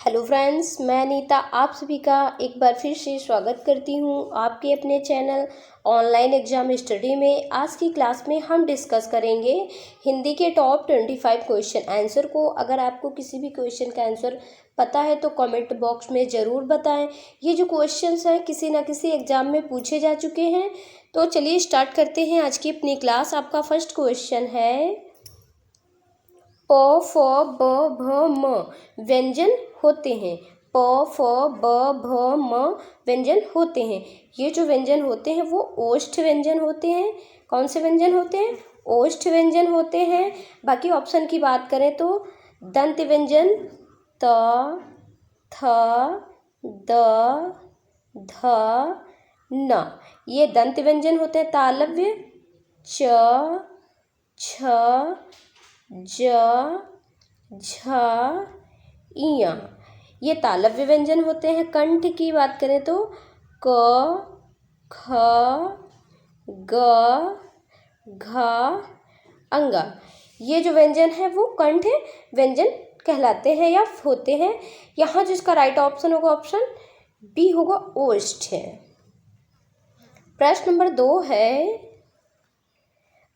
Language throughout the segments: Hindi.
हेलो फ्रेंड्स, मैं नीता आप सभी का एक बार फिर से स्वागत करती हूँ आपके अपने चैनल ऑनलाइन एग्जाम स्टडी में। आज की क्लास में हम डिस्कस करेंगे हिंदी के टॉप 25 क्वेश्चन आंसर को। अगर आपको किसी भी क्वेश्चन का आंसर पता है तो कमेंट बॉक्स में ज़रूर बताएं। ये जो क्वेश्चंस हैं किसी ना किसी एग्ज़ाम में पूछे जा चुके हैं। तो चलिए स्टार्ट करते हैं आज की अपनी क्लास। आपका फर्स्ट क्वेश्चन है प फ ब भ म व्यंजन होते हैं। प फ ब भ म व्यंजन होते हैं। ये जो व्यंजन होते हैं वो ओष्ठ व्यंजन होते हैं। कौन से व्यंजन होते हैं? ओष्ठ व्यंजन होते हैं। बाकी ऑप्शन की बात करें तो दंत व्यंजन त, थ, द, ध, न, ये दंत व्यंजन होते हैं। तालव्य च, छ, ज, झ, इया, ये तालव्य व्यंजन होते हैं। कंठ की बात करें तो क, ख, ग, घ, अंगा, ये जो व्यंजन है वो कंठ व्यंजन कहलाते हैं या होते हैं। यहाँ जिसका राइट ऑप्शन होगा ऑप्शन बी होगा, ओष्ठ है। प्रश्न नंबर 2 है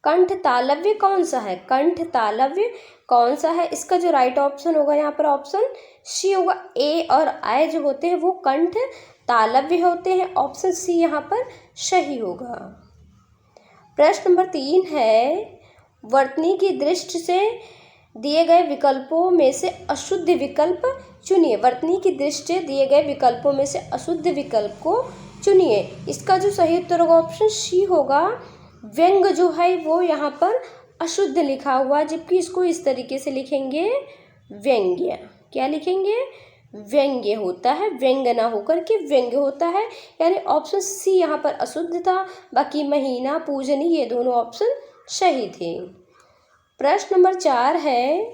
कंठ तालव्य कौन सा है? कंठ तालव्य कौन सा है? इसका जो राइट ऑप्शन होगा यहाँ पर ऑप्शन सी होगा। ए और आई जो होते हैं वो कंठ तालव्य होते हैं। ऑप्शन सी यहाँ पर सही होगा। प्रश्न नंबर 3 है वर्तनी की दृष्टि से दिए गए विकल्पों में से अशुद्ध विकल्प चुनिए। वर्तनी की दृष्टि से दिए गए विकल्पों में से अशुद्ध विकल्प को चुनिए। इसका जो सही उत्तर होगा ऑप्शन सी होगा। व्यंग जो है वो यहाँ पर अशुद्ध लिखा हुआ, जबकि इसको इस तरीके से लिखेंगे व्यंग्य। क्या लिखेंगे? व्यंग्य होता है, व्यंग ना होकर के व्यंग्य होता है। यानी ऑप्शन सी यहाँ पर अशुद्ध था। बाकी महीना, पूजनी, ये दोनों ऑप्शन सही थे। प्रश्न नंबर 4 है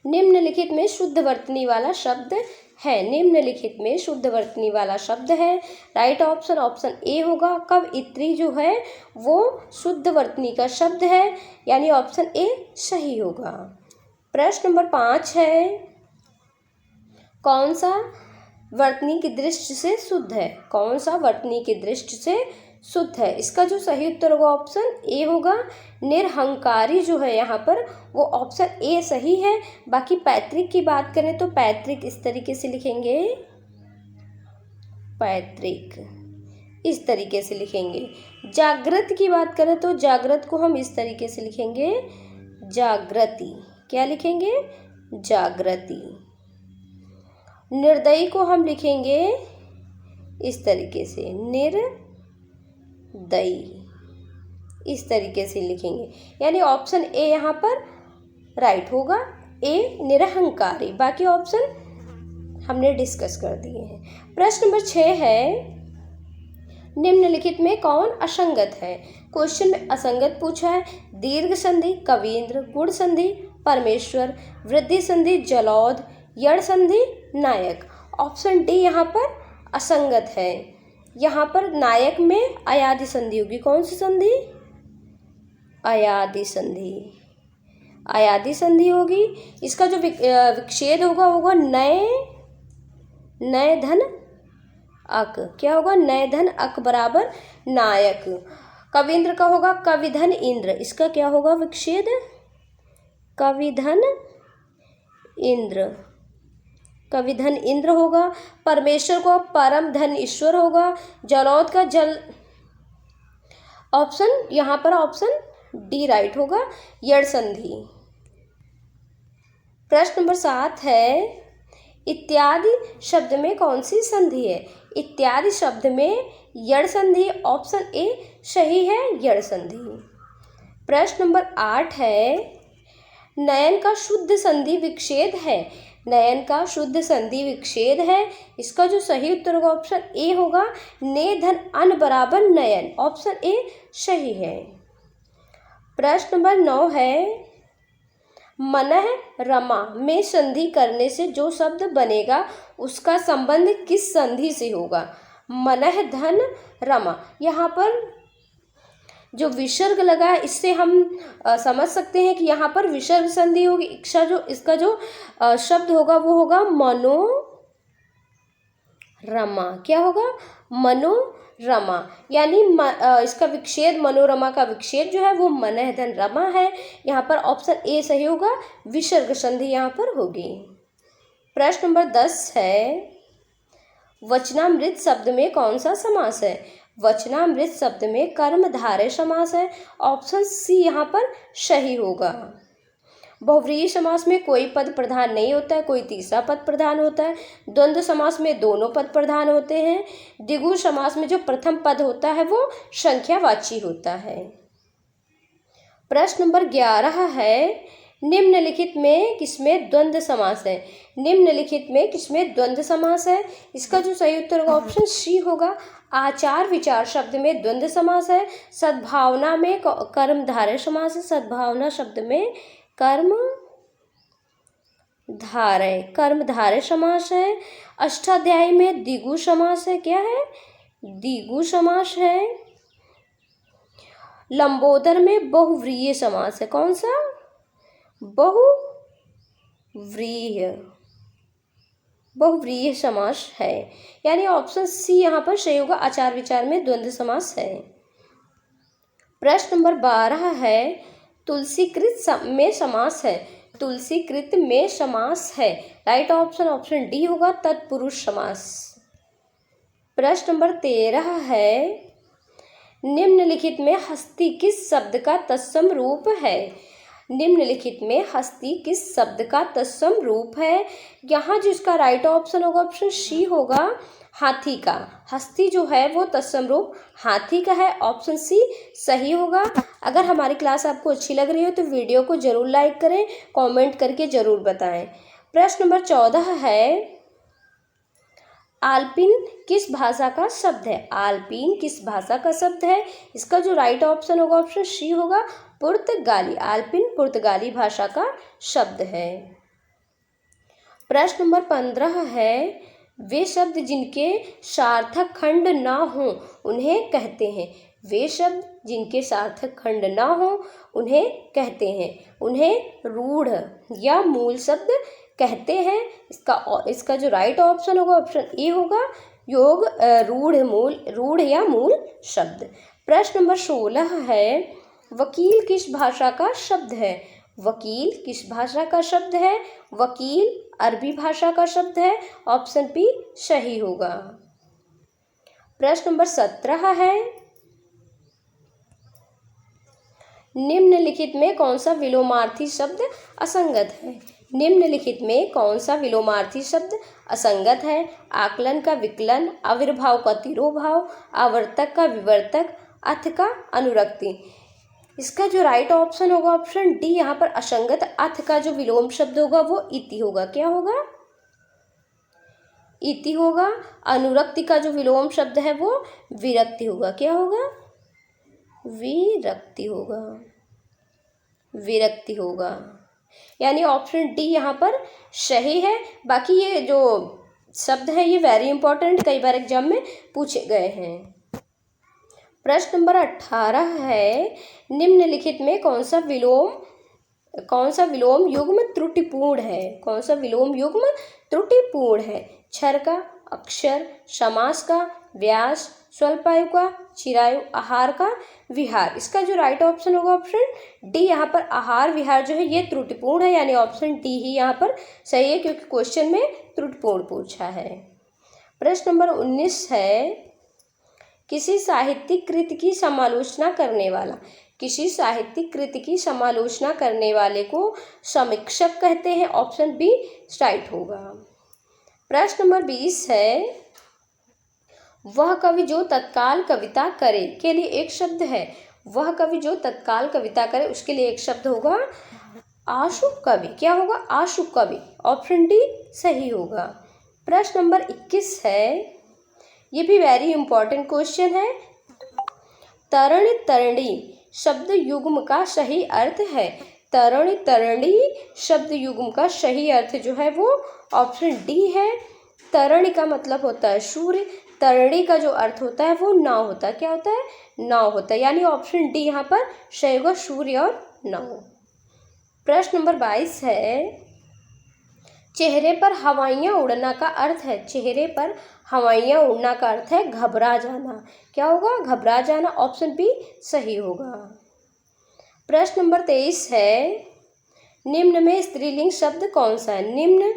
निम्नलिखित में शुद्ध वर्तनी वाला शब्द है। निम्नलिखित में शुद्ध वर्तनी वाला शब्द है। राइट ऑप्शन ऑप्शन ए होगा। कवयित्री जो है वो शुद्ध वर्तनी का शब्द है, यानी ऑप्शन ए सही होगा। प्रश्न नंबर 5 है कौन सा वर्तनी की दृष्टि से शुद्ध है? कौन सा वर्तनी की दृष्टि से शुद्ध है? इसका जो सही उत्तर होगा ऑप्शन ए होगा। निरहंकारी जो है यहाँ पर वो ऑप्शन ए सही है। बाकी पैतृक की बात करें तो पैतृक इस तरीके से लिखेंगे, पैतृक इस तरीके से लिखेंगे। जागृत की बात करें तो जागृत को हम इस तरीके से लिखेंगे, जागृति। क्या लिखेंगे? जागृति। निर्दयी को हम लिखेंगे इस तरीके से, निर्दयी, इस तरीके से लिखेंगे। यानी ऑप्शन ए यहाँ पर राइट होगा, ए निरहंकारी। बाकी ऑप्शन हमने डिस्कस कर दिए हैं। प्रश्न नंबर 6 है निम्नलिखित में कौन असंगत है? क्वेश्चन में असंगत पूछा है। दीर्घ संधि कवींद्र, गुण संधि परमेश्वर, वृद्धि संधि जलौध, यड़ संधि नायक। ऑप्शन डी यहाँ पर असंगत है। यहाँ पर नायक में अयादि संधि होगी। कौन सी संधि? अयादि संधि, अयादि संधि होगी। इसका जो विच्छेद होगा होगा नए, नए धन अक। क्या होगा? नए धन अक बराबर नायक। कवींद्र का होगा कविधन इंद्र। इसका क्या होगा विच्छेद? कविधन इंद्र, कविधन इंद्र होगा। परमेश्वर को परम धन ईश्वर होगा। जलौध का जल, ऑप्शन यहाँ पर ऑप्शन डी राइट होगा, यड़ संधि। प्रश्न नंबर 7 है इत्यादि शब्द में कौन सी संधि है? इत्यादि शब्द में यड़ संधि, ऑप्शन ए सही है, यड़ संधि। प्रश्न नंबर 8 है नयन का शुद्ध संधि विच्छेद है। नयन का शुद्ध संधि विच्छेद है। इसका जो सही उत्तर होगा ऑप्शन ए होगा, ने धन अन बराबर नयन। ऑप्शन ए सही है। प्रश्न नंबर 9 है मनः रमा में संधि करने से जो शब्द बनेगा उसका संबंध किस संधि से होगा? मनः धन रमा, यहाँ पर जो विसर्ग लगा है इससे हम समझ सकते हैं कि यहाँ पर विसर्ग संधि होगी। इसका जो शब्द होगा वो होगा मनोरमा। क्या होगा? मनोरमा। यानी इसका विच्छेद, मनोरमा का विच्छेद जो है वो मनः धन रमा है। यहाँ पर ऑप्शन ए सही होगा, विसर्ग संधि यहाँ पर होगी। प्रश्न नंबर 10 है, वचनामृत शब्द में कौन सा समास है? वचनामृत शब्द में कर्मधारय समास है। ऑप्शन सी यहाँ पर सही होगा। बहुव्रीहि समास में कोई पद प्रधान नहीं होता है, कोई तीसरा पद प्रधान होता है। द्वंद्व समास में दोनों पद प्रधान होते हैं। द्विगु समास में जो प्रथम पद होता है वो संख्यावाची होता है। प्रश्न नंबर 11 है, निम्नलिखित में किसमें द्वंद्व समास है? निम्नलिखित में किसमें द्वंद्व समास है? इसका जो सही उत्तर होगा ऑप्शन सी होगा। आचार विचार शब्द में द्वंद्व समास है। सद्भावना में कर्मधारय समास है। सद्भावना शब्द में कर्मधारय समास है। अष्टाध्यायी में द्विगु समास है। क्या है? द्विगु समास है। लंबोदर में बहुव्रीहि समास है। कौन सा? बहुव्रीहि समास है। यानी ऑप्शन सी यहाँ पर सही होगा। आचार विचार में द्वंद्व समास है। प्रश्न नंबर 12 है, तुलसीकृत में समास है। तुलसीकृत में समास है। राइट ऑप्शन डी होगा, तत्पुरुष समास। प्रश्न नंबर 13 है, निम्नलिखित में हस्ती किस शब्द का तत्सम रूप है? निम्नलिखित में हस्ती किस शब्द का तत्सम रूप है? यहाँ जिसका राइट ऑप्शन होगा ऑप्शन सी होगा, हाथी का। हस्ती जो है वो तत्सम रूप हाथी का है। ऑप्शन सी सही होगा। अगर हमारी क्लास आपको अच्छी लग रही हो तो वीडियो को जरूर लाइक करें, कमेंट करके जरूर बताएं। प्रश्न नंबर 14 है, आल्पिन किस भाषा का शब्द है? आल्पिन किस भाषा का शब्द है? इसका जो राइट ऑप्शन होगा ऑप्शन सी होगा, पुर्तगाली। आल्पिन पुर्तगाली भाषा का शब्द है। प्रश्न नंबर 15 है, वे शब्द जिनके सार्थक खंड ना हो उन्हें कहते हैं। वे शब्द जिनके सार्थक खंड ना हो उन्हें कहते हैं। उन्हें रूढ़ या मूल शब्द कहते हैं। इसका जो राइट ऑप्शन होगा ऑप्शन ए होगा, योग रूढ़ या मूल शब्द। प्रश्न नंबर 16 है, वकील किस भाषा का शब्द है? वकील किस भाषा का शब्द है? वकील अरबी भाषा का शब्द है। ऑप्शन बी सही होगा। प्रश्न नंबर 17 है, निम्नलिखित में कौन सा विलोमार्थी शब्द असंगत है? निम्नलिखित में कौन सा विलोमार्थी शब्द असंगत है? आकलन का विकलन, आविर्भाव का तिरोभाव, आवर्तक का विवर्तक, अर्थ का अनुरक्ति। इसका जो राइट ऑप्शन होगा ऑप्शन डी, यहाँ पर असंगत अर्थ का जो विलोम शब्द होगा वो इति होगा। क्या होगा? इति होगा। अनुरक्ति का जो विलोम शब्द है वो विरक्ति होगा। क्या होगा? विरक्ति होगा। विरक्ति होगा। यानी ऑप्शन डी यहाँ पर सही है। बाकी ये जो शब्द है ये वेरी इंपॉर्टेंट, कई बार एग्जाम में पूछे गए हैं। प्रश्न नंबर 18 है, निम्नलिखित में कौन सा विलोम युग्म त्रुटिपूर्ण है? कौन सा विलोम युग्म त्रुटिपूर्ण है? क्षर का, अक्षर, समास का, व्यास, स्वल्पायु का, चिरायु, आहार का, विहार। इसका जो राइट ऑप्शन होगा ऑप्शन डी, यहाँ पर आहार विहार जो है ये त्रुटिपूर्ण है। यानी ऑप्शन डी ही यहाँ पर सही है, क्योंकि क्वेश्चन में त्रुटिपूर्ण पूछा है। प्रश्न नंबर 19 है, किसी साहित्यिक कृति की समालोचना करने वाला। किसी साहित्यिक कृति की समालोचना करने वाले को समीक्षक कहते हैं। ऑप्शन बी राइट होगा। प्रश्न नंबर 20 है, वह कवि जो तत्काल कविता करे के लिए एक शब्द है। वह कवि जो तत्काल कविता करे उसके लिए एक शब्द होगा आशु कवि। क्या होगा? आशु कवि। ऑप्शन डी सही होगा। प्रश्न नंबर 21 है, ये भी वेरी इंपॉर्टेंट क्वेश्चन है। तरण तरणी शब्द युग्म का सही अर्थ है। तरण तरणी शब्द युग्म का सही अर्थ जो है वो ऑप्शन डी है। तरण का मतलब होता है सूर्य, तरणी का जो अर्थ होता है वो नाव होता है। क्या होता है? नाव होता है। यानी ऑप्शन डी यहाँ पर सही होगा, सूर्य और नाव। प्रश्न नंबर 22 है, चेहरे पर हवाइयाँ उड़ना का अर्थ है। चेहरे पर हवाइयाँ उड़ना का अर्थ है घबरा जाना। क्या होगा? घबरा जाना। ऑप्शन बी सही होगा। प्रश्न नंबर 23 है, निम्न में स्त्रीलिंग शब्द कौन सा है? निम्न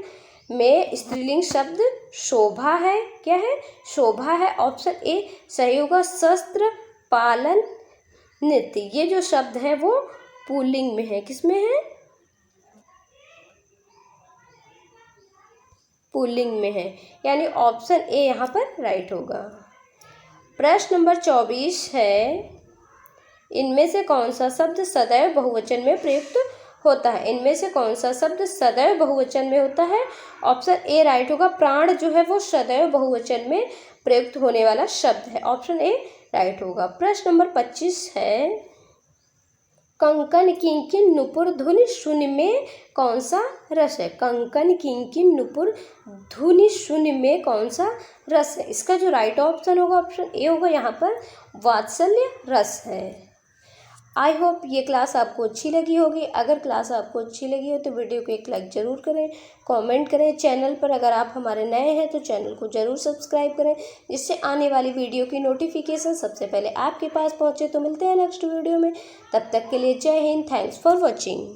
में स्त्रीलिंग शब्द शोभा है। क्या है? शोभा है। ऑप्शन ए सही होगा, शस्त्र पालन नृत्य। ये जो शब्द है वो पुल्लिंग में है। किसमें है? पुल्लिंग में है, यानी ऑप्शन ए यहाँ पर राइट होगा। प्रश्न नंबर 24 है, इनमें से कौन सा शब्द सदैव बहुवचन में प्रयुक्त होता है? इनमें से कौन सा शब्द सदैव बहुवचन में होता है? ऑप्शन ए राइट होगा, प्राण जो है वो सदैव बहुवचन में प्रयुक्त होने वाला शब्द है। ऑप्शन ए राइट होगा। प्रश्न नंबर 25 है, कंकन किंकिन नुपुर धुनि शून्य में कौन सा रस है? कंकन किंकिन नुपुर धुनि शून्य में कौन सा रस है? इसका जो राइट ऑप्शन होगा ऑप्शन ए होगा, यहाँ पर वात्सल्य रस है। आई होप ये क्लास आपको अच्छी लगी होगी। अगर क्लास आपको अच्छी लगी हो तो वीडियो को एक लाइक ज़रूर करें, कमेंट करें। चैनल पर अगर आप हमारे नए हैं तो चैनल को ज़रूर सब्सक्राइब करें, जिससे आने वाली वीडियो की नोटिफिकेशन सबसे पहले आपके पास पहुंचे। तो मिलते हैं नेक्स्ट वीडियो में, तब तक के लिए जय हिंद। Thanks for watching.